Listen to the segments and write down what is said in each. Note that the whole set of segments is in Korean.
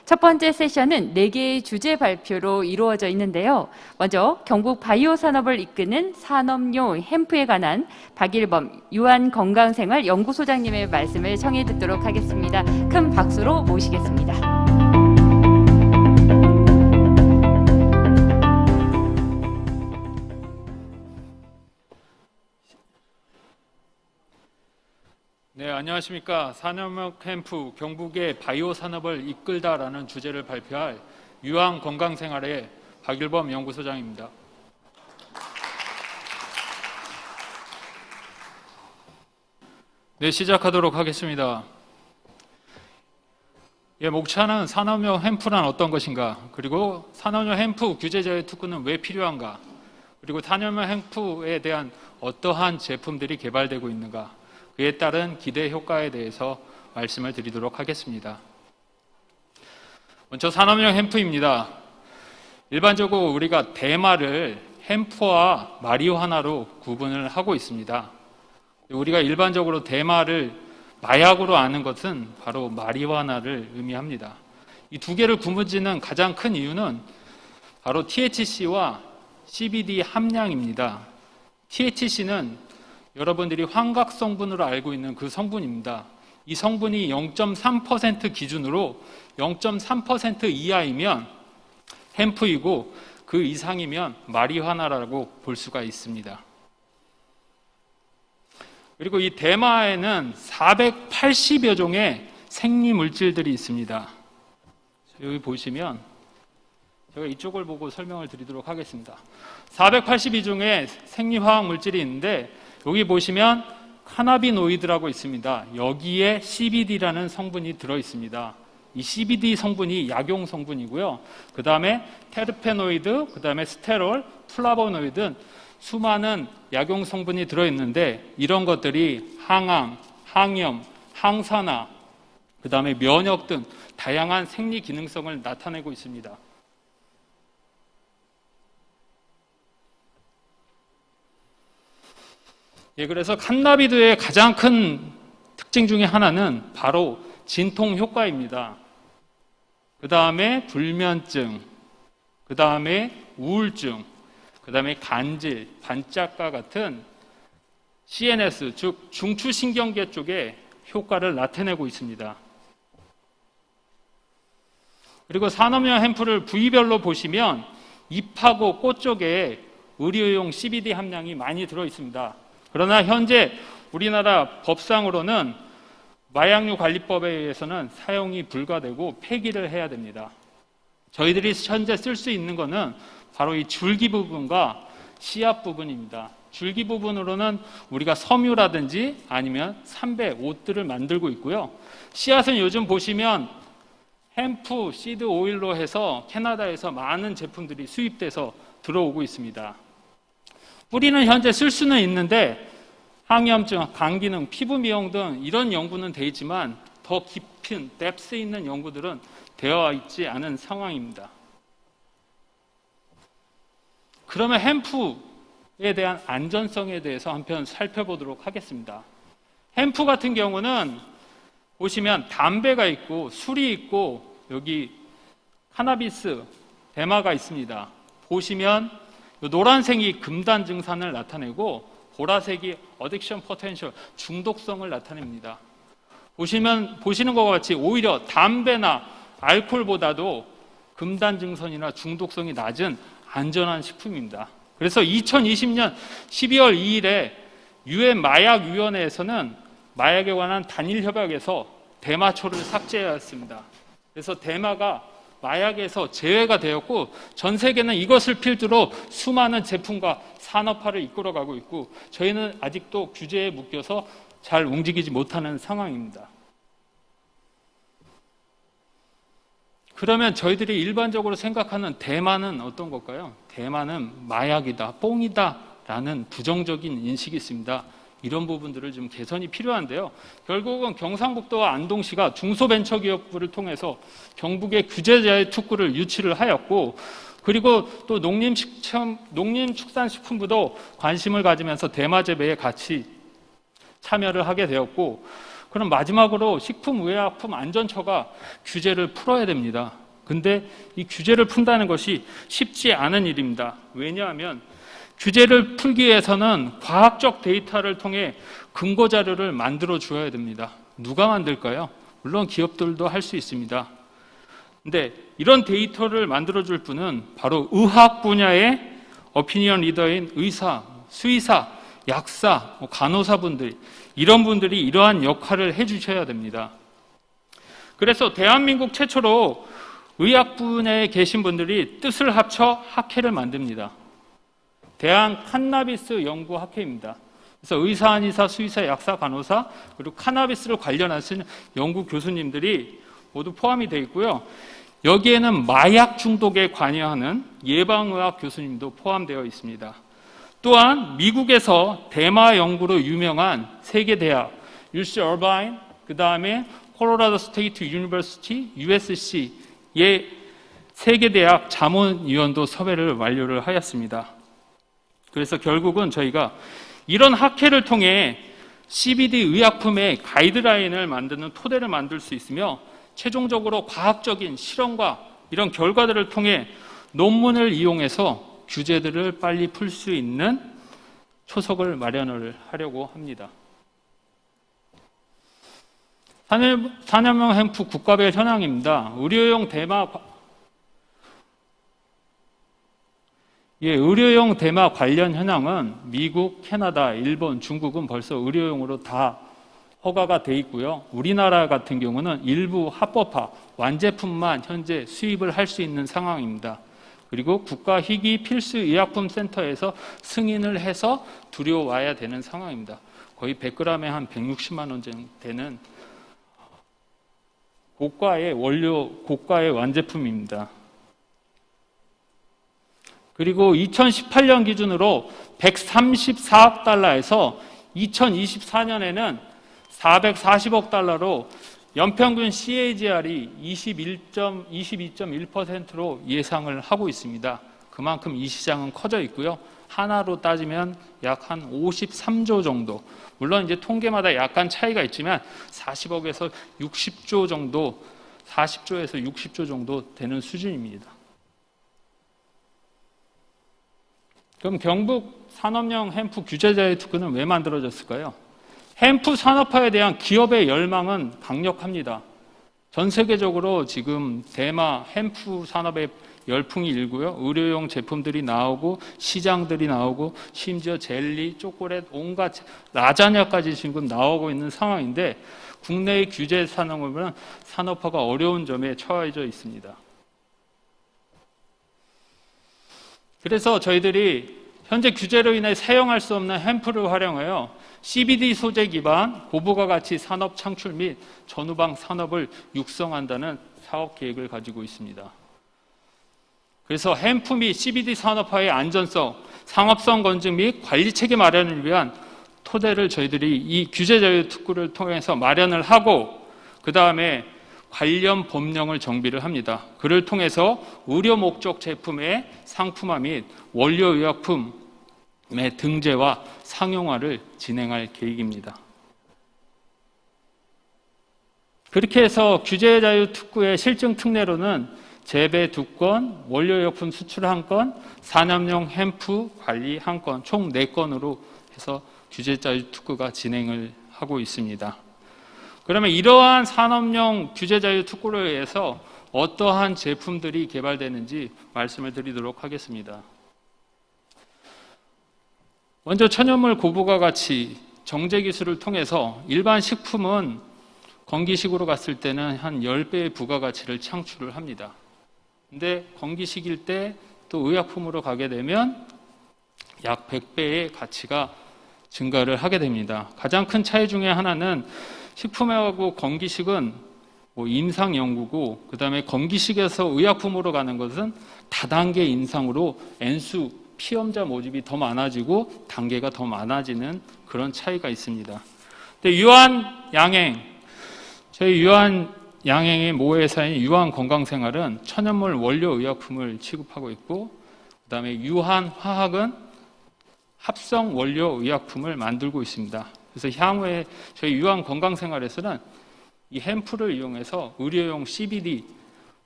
첫 번째 세션은 4개의 주제 발표로 이루어져 있는데요. 먼저 경북 바이오 산업을 이끄는 산업용 햄프에 관한 박일범 유한건강생활연구소장님의 말씀을 청해 듣도록 하겠습니다. 큰 박수로 모시겠습니다. 네, 안녕하십니까. 산업용 햄프 경북의 바이오 산업을 이끌다라는 주제를 발표할 유한건강생활의 박일범 연구소장입니다. 네, 시작하도록 하겠습니다. 목차는 산업용 햄프란 어떤 것인가, 그리고 산업용 햄프 규제 제외 특구는 왜 필요한가, 그리고 산업용 햄프에 대한 어떠한 제품들이 개발되고 있는가, 그에 따른 기대 효과에 대해서 말씀을 드리도록 하겠습니다. 먼저 산업용 햄프입니다. 일반적으로 우리가 대마를 햄프와 마리화나로 구분을 하고 있습니다. 우리가 일반적으로 대마를 마약으로 아는 것은 바로 마리화나를 의미합니다. 이 두 개를 구분짓는 가장 큰 이유는 바로 THC와 CBD 함량입니다. THC는 여러분들이 환각 성분으로 알고 있는 그 성분입니다. 이 성분이 0.3% 기준으로 0.3% 이하이면 햄프이고 그 이상이면 마리화나라고 볼 수가 있습니다. 그리고 이 대마에는 480여 종의 생리물질들이 있습니다. 여기 보시면 제가 이쪽을 보고 설명을 드리도록 하겠습니다. 482종의 생리화학 물질이 있는데 여기 보시면 카나비노이드라고 있습니다. 여기에 CBD라는 성분이 들어있습니다. 이 CBD 성분이 약용 성분이고요. 그 다음에 테르페노이드, 그 다음에 스테롤, 플라보노이드 수많은 약용 성분이 들어있는데 이런 것들이 항암, 항염, 항산화, 그 다음에 면역 등 다양한 생리 기능성을 나타내고 있습니다. 그래서 칸나비드의 가장 큰 특징 중에 하나는 바로 진통 효과입니다. 그 다음에 불면증, 그 다음에 우울증, 그 다음에 간질, 반짝과 같은 CNS, 즉 중추신경계 쪽에 효과를 나타내고 있습니다. 그리고 산업용 햄프를 부위별로 보시면 잎하고 꽃 쪽에 의료용 CBD 함량이 많이 들어있습니다. 그러나 현재 우리나라 법상으로는 마약류 관리법에 의해서는 사용이 불가되고 폐기를 해야 됩니다. 저희들이 현재 쓸 수 있는 것은 바로 이 줄기 부분과 씨앗 부분입니다. 줄기 부분으로는 우리가 섬유라든지 아니면 삼배, 옷들을 만들고 있고요. 씨앗은 요즘 보시면 햄프, 시드 오일로 해서 캐나다에서 많은 제품들이 수입돼서 들어오고 있습니다. 뿌리는 현재 쓸 수는 있는데 항염증, 간기능, 피부 미용 등 이런 연구는 돼 있지만 더 깊은 뎁스 있는 연구들은 되어 있지 않은 상황입니다. 그러면 햄프에 대한 안전성에 대해서 한편 살펴보도록 하겠습니다. 햄프 같은 경우는 보시면 담배가 있고 술이 있고 여기 카나비스, 대마가 있습니다. 보시면 노란색이 금단 증산을 나타내고 보라색이 어딕션 포텐셜, 중독성을 나타냅니다. 보시는 것과 같이 오히려 담배나 알코올보다도 금단 증선이나 중독성이 낮은 안전한 식품입니다. 그래서 2020년 12월 2일에 유엔 마약위원회에서는 마약에 관한 단일 협약에서 대마초를 삭제하였습니다. 그래서 대마가 마약에서 제외가 되었고 전 세계는 이것을 필두로 수많은 제품과 산업화를 이끌어가고 있고 저희는 아직도 규제에 묶여서 잘 움직이지 못하는 상황입니다. 그러면 저희들이 일반적으로 생각하는 대마는 어떤 걸까요? 대마는 마약이다, 뽕이다 라는 부정적인 인식이 있습니다. 이런 부분들을 좀 개선이 필요한데요. 결국은 경상북도와 안동시가 중소벤처기업부를 통해서 경북의 규제제의 특구를 유치를 하였고, 그리고 또 농림축산식품부도 관심을 가지면서 대마 재배에 같이 참여를 하게 되었고, 그럼 마지막으로 식품의약품안전처가 규제를 풀어야 됩니다. 근데 이 규제를 푼다는 것이 쉽지 않은 일입니다. 왜냐하면 규제를 풀기 위해서는 과학적 데이터를 통해 근거 자료를 만들어 주어야 됩니다. 누가 만들까요? 물론 기업들도 할 수 있습니다. 근데 이런 데이터를 만들어 줄 분은 바로 의학 분야의 오피니언 리더인 의사, 수의사, 약사, 간호사분들, 이런 분들이 이러한 역할을 해주셔야 됩니다. 그래서 대한민국 최초로 의학 분야에 계신 분들이 뜻을 합쳐 학회를 만듭니다. 대한 칸나비스 연구학회입니다. 그래서 의사, 한의사, 수의사, 약사, 간호사, 그리고 카나비스를 관련하시는 연구 교수님들이 모두 포함이 되어 있고요. 여기에는 마약 중독에 관여하는 예방의학 교수님도 포함되어 있습니다. 또한 미국에서 대마 연구로 유명한 세계 대학 UC 얼바인, 그 다음에 콜로라도 스테이트 유니버시티 USC의 세계 대학 자문위원도 섭외를 완료를 하였습니다. 그래서 결국은 저희가 이런 학회를 통해 CBD 의약품의 가이드라인을 만드는 토대를 만들 수 있으며 최종적으로 과학적인 실험과 이런 결과들을 통해 논문을 이용해서 규제들을 빨리 풀 수 있는 초석을 마련을 하려고 합니다. 산염용 햄프 국가별 현황입니다. 의료용 대마 관련 현황은 미국, 캐나다, 일본, 중국은 벌써 의료용으로 다 허가가 돼 있고요. 우리나라 같은 경우는 일부 합법화, 완제품만 현재 수입을 할 수 있는 상황입니다. 그리고 국가희귀필수의약품센터에서 승인을 해서 들여와야 되는 상황입니다. 거의 100g에 한 160만 원 정도 되는 고가의 완제품입니다. 그리고 2018년 기준으로 134억 달러에서 2024년에는 440억 달러로 연평균 CAGR이 22.1%로 예상을 하고 있습니다. 그만큼 이 시장은 커져 있고요. 하나로 따지면 약 한 53조 정도. 물론 이제 통계마다 약간 차이가 있지만 40억에서 60조 정도, 40조에서 60조 정도 되는 수준입니다. 그럼 경북 산업용 햄프 규제자의 특구는 왜 만들어졌을까요? 햄프 산업화에 대한 기업의 열망은 강력합니다. 전 세계적으로 지금 대마 햄프 산업의 열풍이 일고요. 의료용 제품들이 나오고 시장들이 나오고 심지어 젤리, 초콜릿, 온갖 라자냐까지 지금 나오고 있는 상황인데 국내의 규제 산업은 산업화가 어려운 점에 처해져 있습니다. 그래서 저희들이 현재 규제로 인해 사용할 수 없는 햄프를 활용하여 CBD 소재 기반 고부가 가치 산업 창출 및 전후방 산업을 육성한다는 사업 계획을 가지고 있습니다. 그래서 햄프 및 CBD 산업화의 안전성, 상업성 검증 및 관리 체계 마련을 위한 토대를 저희들이 이 규제 자유 특구를 통해서 마련을 하고 그 다음에 관련 법령을 정비를 합니다. 그를 통해서 의료 목적 제품의 상품화 및 원료 의약품의 등재와 상용화를 진행할 계획입니다. 그렇게 해서 규제 자유 특구의 실증 특례로는 재배 2건, 원료 의약품 수출 1건, 산업용 햄프 관리 1건, 총 4건으로 해서 규제 자유 특구가 진행을 하고 있습니다. 그러면 이러한 산업용 규제 자유 특구를 위해서 어떠한 제품들이 개발되는지 말씀을 드리도록 하겠습니다. 먼저 천연물 고부가 가치 정제 기술을 통해서 일반 식품은 건기식으로 갔을 때는 한 10배의 부가가치를 창출을 합니다. 근데 건기식일 때 또 의약품으로 가게 되면 약 100배의 가치가 증가를 하게 됩니다. 가장 큰 차이 중에 하나는 식품하고 건기식은 임상 연구고 그 다음에 건기식에서 의약품으로 가는 것은 다단계 임상으로 N수 피험자 모집이 더 많아지고 단계가 더 많아지는 그런 차이가 있습니다. 근데 유한양행, 저희 유한양행의 모 회사인 유한건강생활은 천연물 원료 의약품을 취급하고 있고 그다음에 유한화학은 합성 원료 의약품을 만들고 있습니다. 그래서 향후에 저희 유한 건강생활에서는 이 햄프를 이용해서 의료용 CBD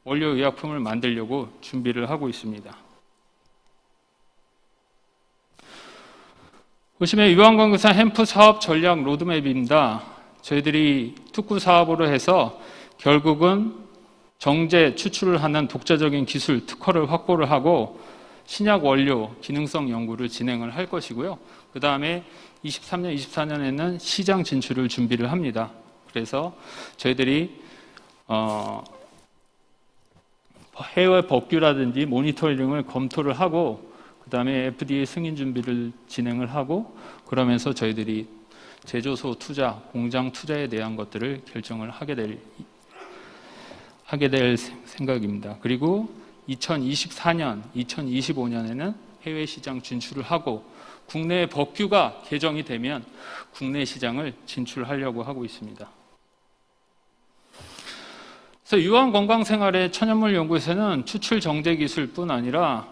원료의약품을 만들려고 준비를 하고 있습니다. 보시면 유한건강상 햄프 사업 전략 로드맵입니다. 저희들이 특구 사업으로 해서 결국은 정제 추출을 하는 독자적인 기술 특허를 확보를 하고 신약 원료 기능성 연구를 진행을 할 것이고요. 그 다음에 23년, 24년에는 시장 진출을 준비를 합니다. 그래서 저희들이 해외 법규라든지 모니터링을 검토를 하고 그 다음에 FDA 승인 준비를 진행을 하고 그러면서 저희들이 제조소 투자, 공장 투자에 대한 것들을 결정을 하게 될 생각입니다. 그리고 2024년, 2025년에는 해외 시장 진출을 하고 국내 법규가 개정이 되면 국내 시장을 진출하려고 하고 있습니다. 그래서 유한건강생활의 천연물 연구에서는 추출 정제 기술뿐 아니라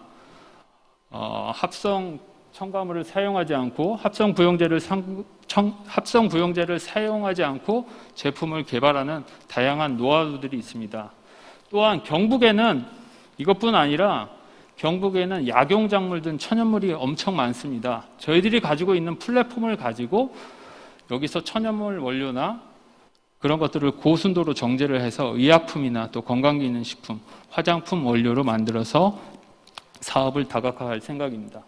합성 첨가물을 사용하지 않고 합성 부용제를 사용하지 않고 제품을 개발하는 다양한 노하우들이 있습니다. 또한 경북에는 이것뿐 아니라 경북에는 약용작물 등 천연물이 엄청 많습니다. 저희들이 가지고 있는 플랫폼을 가지고 여기서 천연물 원료나 그런 것들을 고순도로 정제를 해서 의약품이나 또 건강기능식품, 화장품 원료로 만들어서 사업을 다각화할 생각입니다.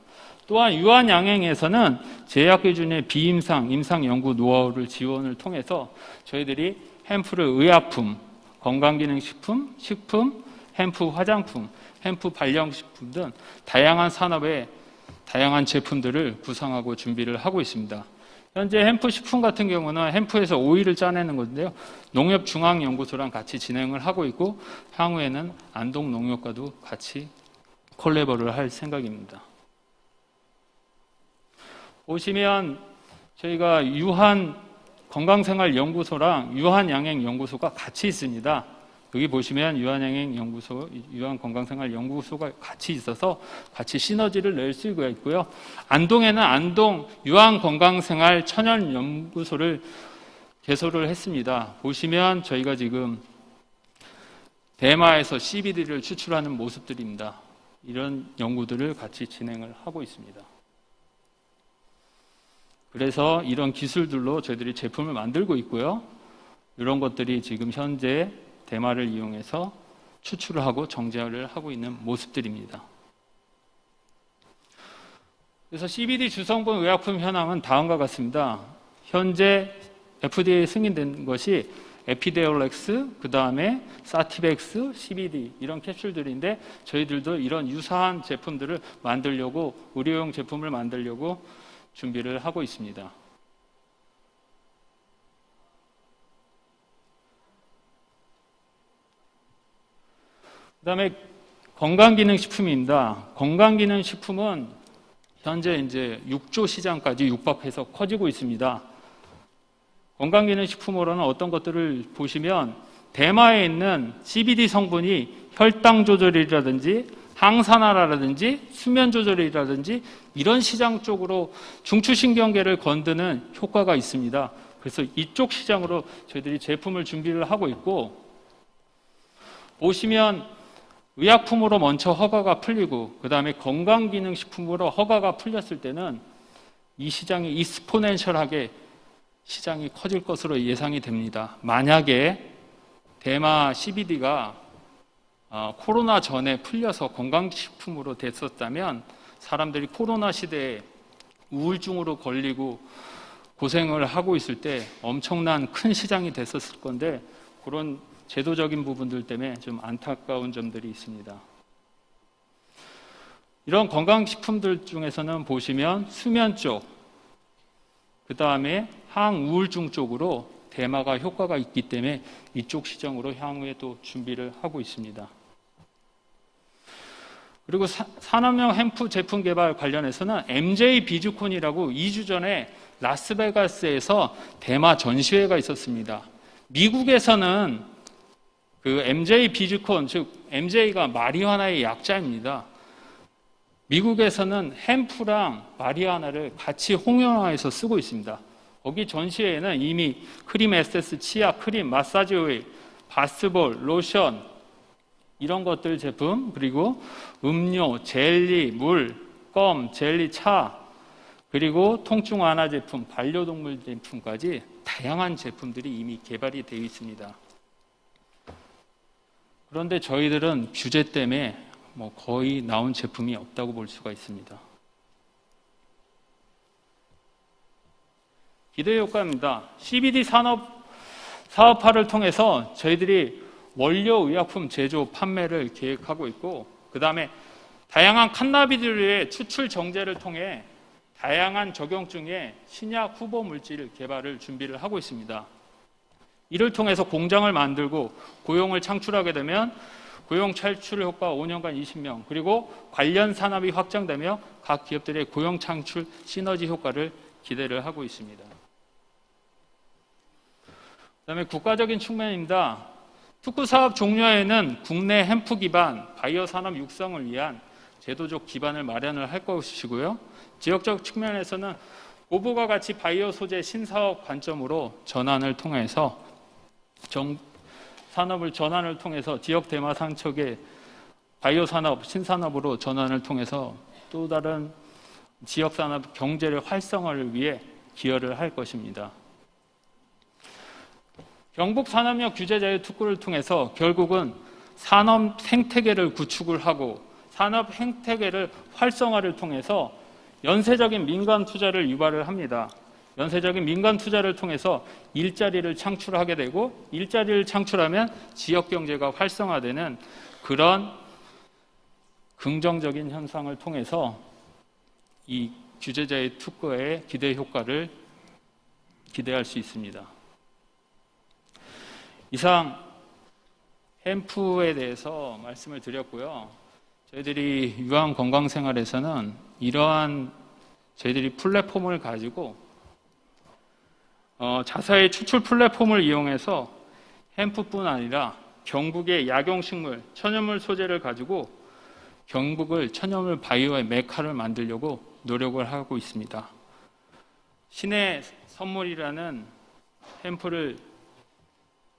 또한 유한양행에서는 제약기준의 비임상, 임상 연구 노하우를 지원을 통해서 저희들이 햄프를 의약품, 건강기능식품, 식품, 햄프 화장품, 햄프 발령식품 등 다양한 산업의 다양한 제품들을 구상하고 준비를 하고 있습니다. 현재 햄프 식품 같은 경우는 햄프에서 오일을 짜내는 건데요. 농협중앙연구소랑 같이 진행을 하고 있고 향후에는 안동농협과도 같이 콜라보를 할 생각입니다. 보시면 저희가 유한건강생활연구소랑 유한양행연구소가 같이 있습니다. 여기 보시면 유한양행연구소, 유한건강생활연구소가 같이 있어서 같이 시너지를 낼 수가 있고요. 안동에는 안동 유한건강생활 천연연구소를 개소를 했습니다. 보시면 저희가 지금 대마에서 CBD를 추출하는 모습들입니다. 이런 연구들을 같이 진행을 하고 있습니다. 그래서 이런 기술들로 저희들이 제품을 만들고 있고요. 이런 것들이 지금 현재 대마를 이용해서 추출을 하고 정제를 하고 있는 모습들입니다. 그래서 CBD 주성분 의약품 현황은 다음과 같습니다. 현재 FDA 승인된 것이 에피데올렉스, 그 다음에 사티백스, CBD 이런 캡슐들인데 저희들도 이런 유사한 제품들을 만들려고 의료용 제품을 만들려고 준비를 하고 있습니다. 그 다음에 건강기능식품입니다. 건강기능식품은 현재 이제 6조 시장까지 육박해서 커지고 있습니다. 건강기능식품으로는 어떤 것들을 보시면 대마에 있는 CBD 성분이 혈당 조절이라든지 항산화라든지 수면 조절이라든지 이런 시장 쪽으로 중추신경계를 건드는 효과가 있습니다. 그래서 이쪽 시장으로 저희들이 제품을 준비를 하고 있고 보시면 의약품으로 먼저 허가가 풀리고 그 다음에 건강기능식품으로 허가가 풀렸을 때는 이 시장이 익스포넨셜하게 시장이 커질 것으로 예상이 됩니다. 만약에 대마 CBD가 코로나 전에 풀려서 건강식품으로 됐었다면 사람들이 코로나 시대에 우울증으로 걸리고 고생을 하고 있을 때 엄청난 큰 시장이 됐었을 건데 그런 제도적인 부분들 때문에 좀 안타까운 점들이 있습니다. 이런 건강식품들 중에서는 보시면 수면 쪽, 그 다음에 항우울증 쪽으로 대마가 효과가 있기 때문에 이쪽 시장으로 향후에 또 준비를 하고 있습니다. 그리고 산업용 햄프 제품 개발 관련해서는 MJ 비즈콘이라고 2주 전에 라스베가스에서 대마 전시회가 있었습니다. 미국에서는 그 MJ 비즈콘, 즉 MJ가 마리화나의 약자입니다. 미국에서는 햄프랑 마리화나를 같이 홍연화해서 쓰고 있습니다. 거기 전시회에는 이미 크림 에센스, 치약, 크림, 마사지 오일, 바스볼, 로션 이런 것들 제품, 그리고 음료, 젤리, 물, 껌, 젤리, 차, 그리고 통증 완화 제품, 반려동물 제품까지 다양한 제품들이 이미 개발이 되어 있습니다. 그런데 저희들은 규제 때문에 거의 나온 제품이 없다고 볼 수가 있습니다. 기대 효과입니다. CBD 사업화를 통해서 저희들이 원료 의약품 제조 판매를 계획하고 있고, 그 다음에 다양한 칸나비디올의 추출 정제를 통해 다양한 적용증의 신약 후보 물질 개발을 준비를 하고 있습니다. 이를 통해서 공장을 만들고 고용을 창출하게 되면 고용 창출 효과 5년간 20명, 그리고 관련 산업이 확장되며 각 기업들의 고용 창출 시너지 효과를 기대를 하고 있습니다. 그다음에 국가적인 측면입니다. 특구 사업 종료에는 국내 햄프 기반 바이오 산업 육성을 위한 제도적 기반을 마련을 할 것이고요. 지역적 측면에서는 고부가 가치 바이오 소재 신사업 관점으로 전환을 통해서 산업을 전환을 통해서 지역 대마상척의 바이오 산업 신산업으로 전환을 통해서 또 다른 지역 산업 경제를 활성화를 위해 기여를 할 것입니다. 경북 산업역 규제 자유 특구를 통해서 결국은 산업 생태계를 구축을 하고 산업 생태계를 활성화를 통해서 연쇄적인 민간 투자를 유발을 합니다. 연쇄적인 민간 투자를 통해서 일자리를 창출하게 되고, 일자리를 창출하면 지역 경제가 활성화되는 그런 긍정적인 현상을 통해서 이 규제자의 특구의 기대 효과를 기대할 수 있습니다. 이상 햄프에 대해서 말씀을 드렸고요. 저희들이 유한 건강생활에서는 이러한 저희들이 플랫폼을 가지고 자사의 추출 플랫폼을 이용해서 햄프뿐 아니라 경북의 약용식물, 천연물 소재를 가지고 경북을 천연물 바이오의 메카를 만들려고 노력을 하고 있습니다. 신의 선물이라는 햄프를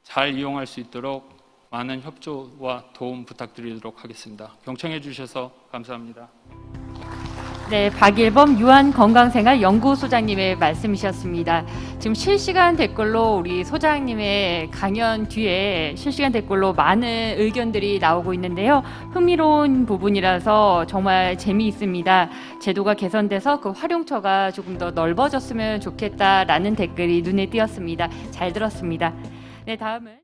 잘 이용할 수 있도록 많은 협조와 도움 부탁드리도록 하겠습니다. 경청해 주셔서 감사합니다. 네, 박일범 유한건강생활연구소장님의 말씀이셨습니다. 지금 실시간 댓글로 우리 소장님의 강연 뒤에 실시간 댓글로 많은 의견들이 나오고 있는데요. 흥미로운 부분이라서 정말 재미있습니다. 제도가 개선돼서 그 활용처가 조금 더 넓어졌으면 좋겠다라는 댓글이 눈에 띄었습니다. 잘 들었습니다. 네, 다음은